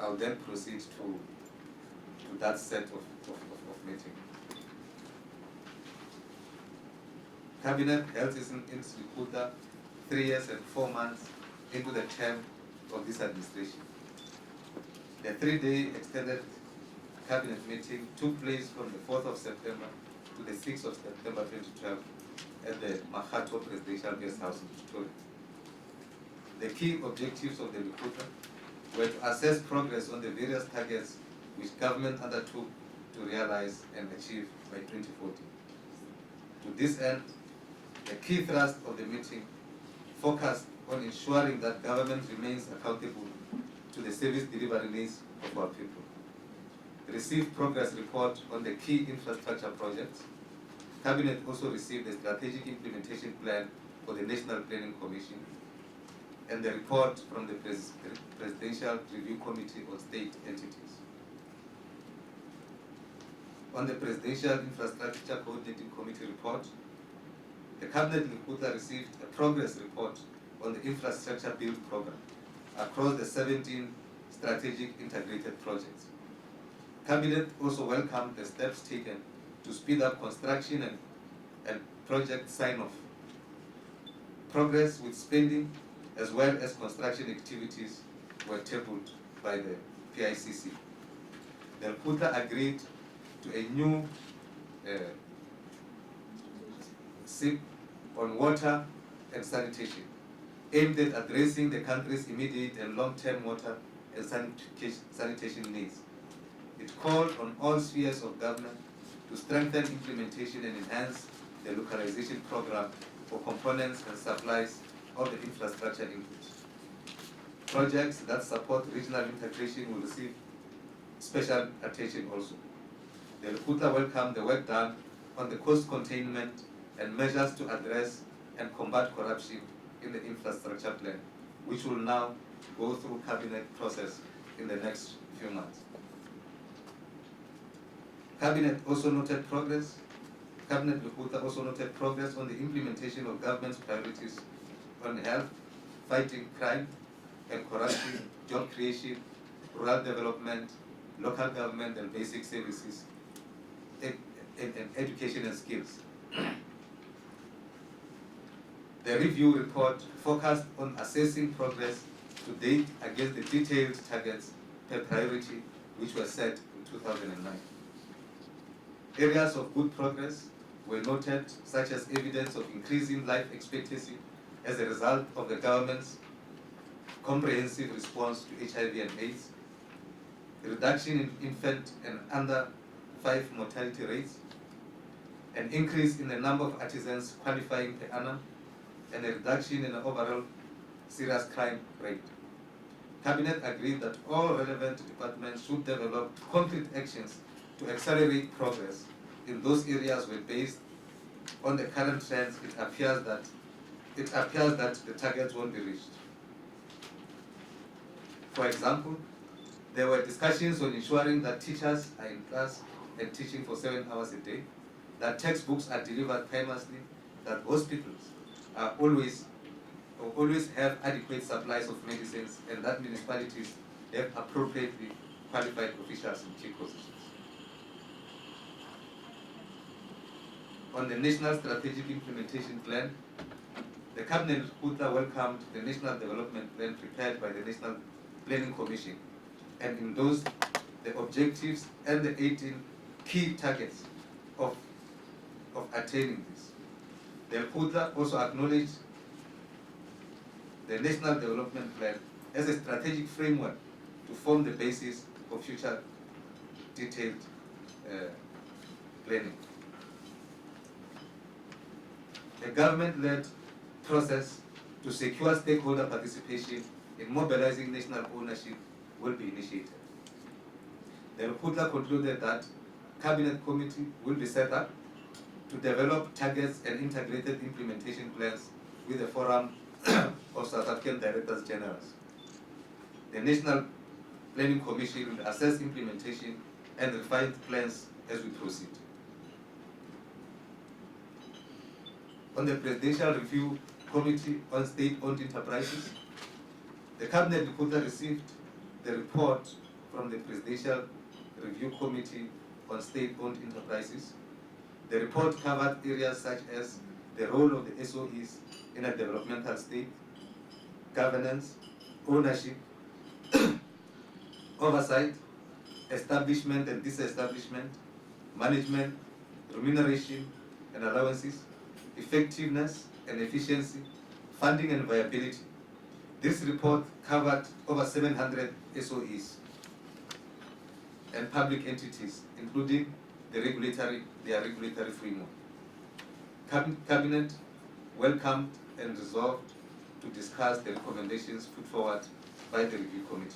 I'll then proceed to that set of meeting. Cabinet held its Lekgotla 3 years and 4 months into the term of this administration. The 3-day extended Cabinet meeting took place from the 4th of September to the 6th of September 2012 at the Makgatho Presidential Guest House in Pretoria. The key objectives of the Lekgotla were to assess progress on the various targets which government undertook to realize and achieve by 2014. To this end, the key thrust of the meeting focused on ensuring that government remains accountable to the service delivery needs of our people. Received progress report on the key infrastructure projects. Cabinet also received the strategic implementation plan for the National Planning Commission and the report from the Presidential Review Committee on State Entities. On the Presidential Infrastructure Coordinating Committee report, the Cabinet Lekgotla received a progress report on the infrastructure build program across the 17 strategic integrated projects. Cabinet also welcomed the steps taken to speed up construction and project sign-off. Progress with spending as well as construction activities were tabled by the PICC. The Lekgotla agreed to a new SIP on water and sanitation, aimed at addressing the country's immediate and long-term water and sanitation needs. It called on all spheres of government to strengthen implementation and enhance the localization program for components and supplies of the infrastructure inputs. Projects that support regional integration will receive special attention also. The Lekgotla welcomed the work done on the cost containment and measures to address and combat corruption in the infrastructure plan, which will now go through cabinet process in the next few months. Cabinet Lekgotla also noted progress on the implementation of government's priorities on health, fighting crime and corruption, job creation, rural development, local government and basic services, and education and skills. The review report focused on assessing progress to date against the detailed targets per priority which were set in 2009. Areas of good progress were noted, such as evidence of increasing life expectancy as a result of the government's comprehensive response to HIV and AIDS, reduction in infant and under 5 mortality rates, an increase in the number of artisans qualifying per annum, and a reduction in the overall serious crime rate. Cabinet agreed that all relevant departments should develop concrete actions to accelerate progress in those areas where, based on the current trends, it appears that the targets won't be reached. For example, there were discussions on ensuring that teachers are in class and teaching for 7 hours a day, that textbooks are delivered timelessly, that hospitals are always have adequate supplies of medicines, and that municipalities have appropriately qualified officials in key positions. On the National Strategic Implementation Plan, the Cabinet Lekgotla welcomed the National Development Plan prepared by the National Planning Commission and endorsed the objectives and the 18 key targets of attaining this. The Lekgotla also acknowledged the National Development Plan as a strategic framework to form the basis for future detailed planning. A government-led process to secure stakeholder participation in mobilizing national ownership will be initiated. The Lekgotla concluded that Cabinet Committee will be set up to develop targets and integrated implementation plans with the Forum of South African Directors General. The National Planning Commission will assess implementation and refine plans as we proceed. On the Presidential Review Committee on State-Owned Enterprises, the Cabinet Lekgotla received the report from the Presidential Review Committee on State-Owned Enterprises. The report covered areas such as the role of the SOEs in a developmental state, governance, ownership, oversight, establishment and disestablishment, management, remuneration and allowances, effectiveness and efficiency, funding and viability. This report covered over 700 SOEs and public entities, including their regulatory framework. Cabinet welcomed and resolved to discuss the recommendations put forward by the review committee.